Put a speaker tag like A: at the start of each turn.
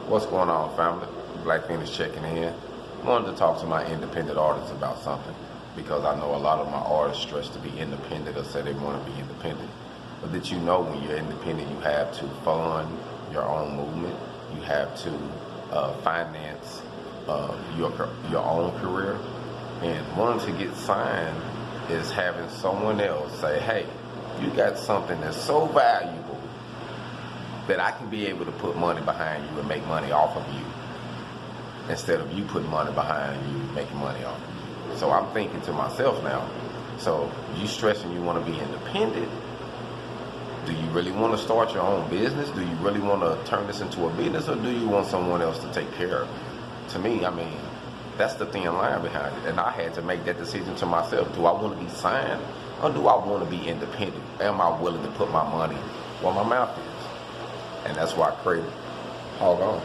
A: What's going on, family? Black Phoenix checking in. Wanted to talk to my independent artists about something because I know a lot of my artists stress to be independent or say they want to be independent. But did you know when you're independent, you have to fund your own movement, you have to finance your own career, and wanting to get signed is having someone else say, hey, you got something that's so valuable that I can be able to put money behind you and make money off of you instead of you putting money behind you making money off of you. So I'm thinking to myself now, so you stressing you want to be independent. Do you really want to start your own business? Do you really want to turn this into a business, or do you want someone else to take care of you? To me, I mean, that's the thin line behind it. And I had to make that decision to myself. Do I want to be signed, or do I want to be independent? Am I willing to put my money where my mouth is? And that's why I created Hog On.